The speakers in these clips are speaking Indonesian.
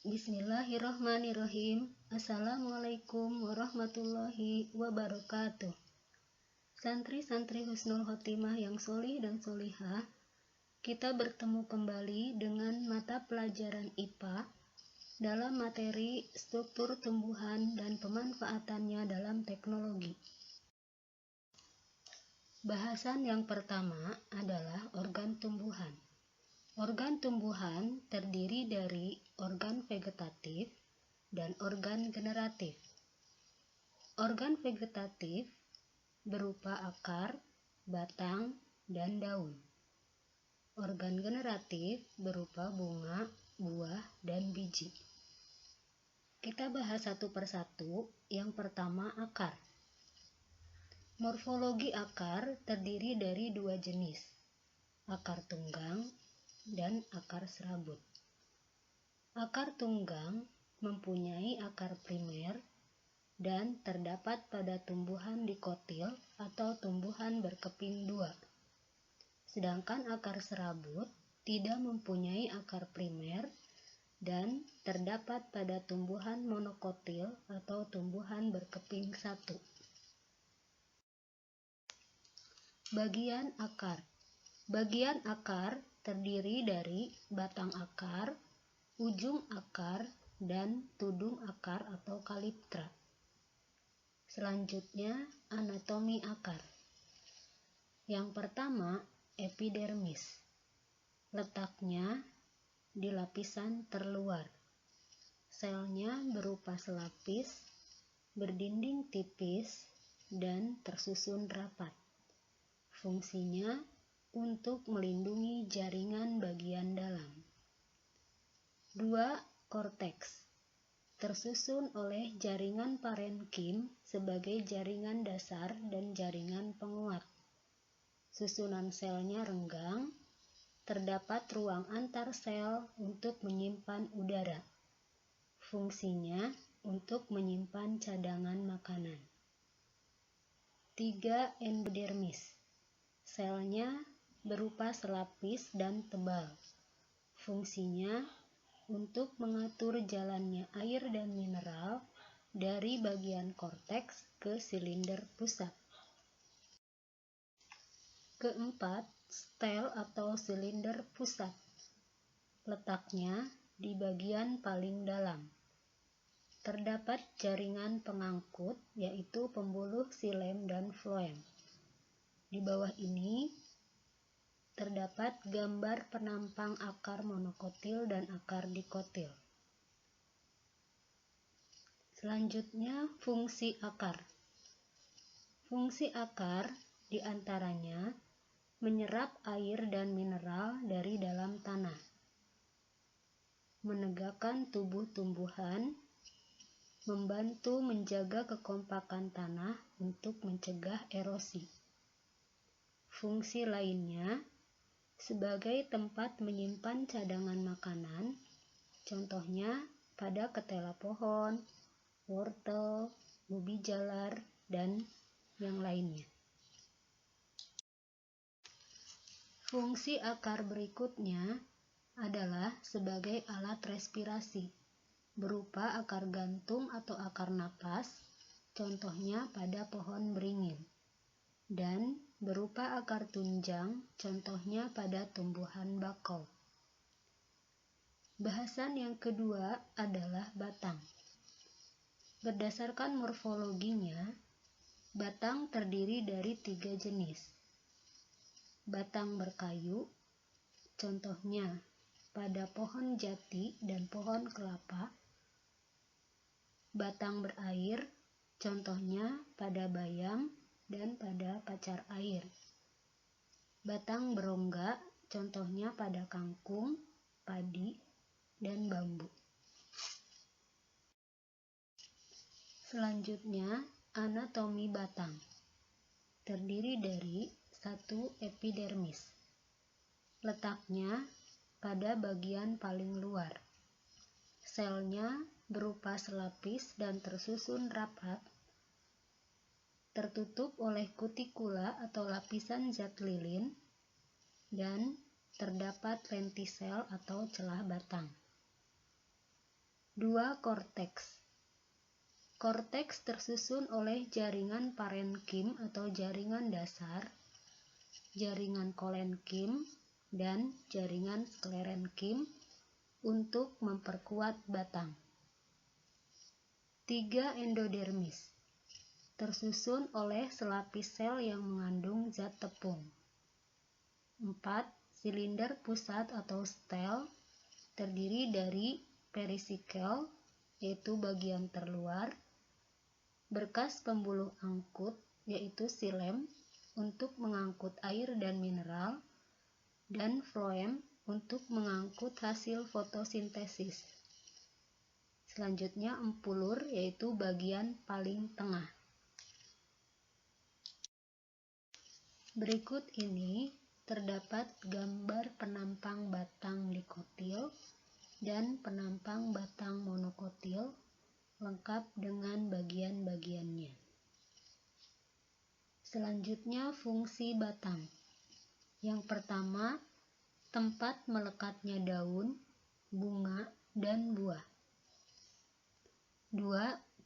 Bismillahirrahmanirrahim. Assalamualaikum warahmatullahi wabarakatuh. Santri-santri Husnul Khotimah yang solih dan solihah, kita bertemu kembali dengan mata pelajaran IPA dalam materi struktur tumbuhan dan pemanfaatannya dalam teknologi. Bahasan yang pertama adalah organ tumbuhan. Organ tumbuhan terdiri dari organ vegetatif dan organ generatif. Organ vegetatif berupa akar, batang, dan daun. Organ generatif berupa bunga, buah, dan biji. Kita bahas satu persatu. Yang pertama, akar. Morfologi akar terdiri dari dua jenis, akar tunggang dan akar serabut. Akar tunggang mempunyai akar primer dan terdapat pada tumbuhan dikotil atau tumbuhan berkeping dua. Sedangkan akar serabut tidak mempunyai akar primer dan terdapat pada tumbuhan monokotil atau tumbuhan berkeping satu. Bagian akar. Bagian akar terdiri dari batang akar, ujung akar, dan tudung akar atau kaliptra. Selanjutnya, anatomi akar. Yang pertama, epidermis. Letaknya di lapisan terluar. Selnya berupa selapis, berdinding tipis, dan tersusun rapat. Fungsinya untuk melindungi jaringan bagian dalam. 2. Korteks. Tersusun oleh jaringan parenkim sebagai jaringan dasar dan jaringan penguat. Susunan selnya renggang, terdapat ruang antar sel untuk menyimpan udara. Fungsinya untuk menyimpan cadangan makanan. 3. Endodermis. Selnya berupa selapis dan tebal. Fungsinya untuk mengatur jalannya air dan mineral dari bagian korteks ke silinder pusat. Keempat, stel atau silinder pusat. Letaknya di bagian paling dalam. Terdapat jaringan pengangkut, yaitu pembuluh xilem dan floem. Di bawah ini terdapat gambar penampang akar monokotil dan akar dikotil. Selanjutnya, fungsi akar. Fungsi akar diantaranya menyerap air dan mineral dari dalam tanah, menegakkan tubuh tumbuhan, membantu menjaga kekompakan tanah untuk mencegah erosi. Fungsi lainnya sebagai tempat menyimpan cadangan makanan, contohnya pada ketela pohon, wortel, ubi jalar, dan yang lainnya. Fungsi akar berikutnya adalah sebagai alat respirasi, berupa akar gantung atau akar napas, contohnya pada pohon beringin, dan berupa akar tunjang, contohnya pada tumbuhan bakau. Bahasan yang kedua adalah batang. Berdasarkan morfologinya, batang terdiri dari 3 jenis. Batang berkayu, contohnya pada pohon jati dan pohon kelapa. Batang berair, contohnya pada bayam dan pada pacar air. Batang berongga, contohnya pada kangkung, padi, dan bambu. Selanjutnya, anatomi batang. Terdiri dari 1. Epidermis. Letaknya pada bagian paling luar. Selnya berupa selapis dan tersusun rapat, tertutup oleh kutikula atau lapisan zat lilin, dan terdapat lentisel atau celah batang. 2. Korteks. Korteks tersusun oleh jaringan parenkim atau jaringan dasar, jaringan kolenkim, dan jaringan sklerenkim untuk memperkuat batang. 3. Endodermis. Tersusun oleh selapis sel yang mengandung zat tepung. 4. Silinder pusat atau stel terdiri dari perisikel, yaitu bagian terluar, berkas pembuluh angkut, yaitu silem, untuk mengangkut air dan mineral, dan floem untuk mengangkut hasil fotosintesis. Selanjutnya empulur, yaitu bagian paling tengah. Berikut ini terdapat gambar penampang batang dikotil dan penampang batang monokotil lengkap dengan bagian-bagiannya. Selanjutnya fungsi batang. Yang pertama, tempat melekatnya daun, bunga, dan buah. 2.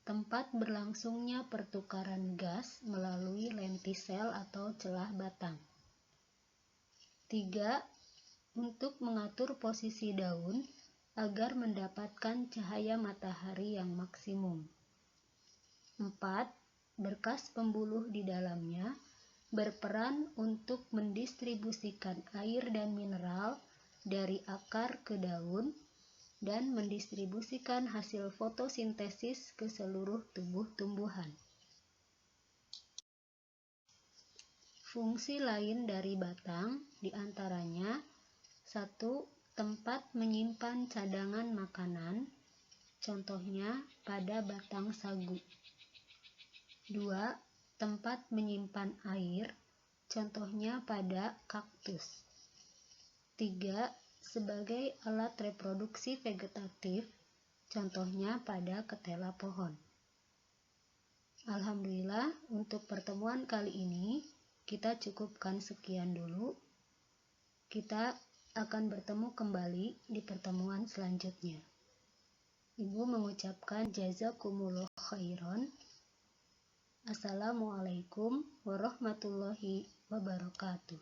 Tempat berlangsungnya pertukaran gas melalui lentisel atau celah batang. 3. Untuk mengatur posisi daun agar mendapatkan cahaya matahari yang maksimum. 4. Berkas pembuluh di dalamnya berperan untuk mendistribusikan air dan mineral dari akar ke daun dan mendistribusikan hasil fotosintesis ke seluruh tubuh tumbuhan. Fungsi lain dari batang diantaranya 1. Tempat menyimpan cadangan makanan, contohnya pada batang sagu. 2. Tempat menyimpan air, contohnya pada kaktus. 3. Sebagai alat reproduksi vegetatif, contohnya pada ketela pohon. Alhamdulillah, untuk pertemuan kali ini kita cukupkan sekian dulu. Kita akan bertemu kembali di pertemuan selanjutnya. Ibu mengucapkan jazakumullah khairan. Assalamualaikum warahmatullahi wabarakatuh.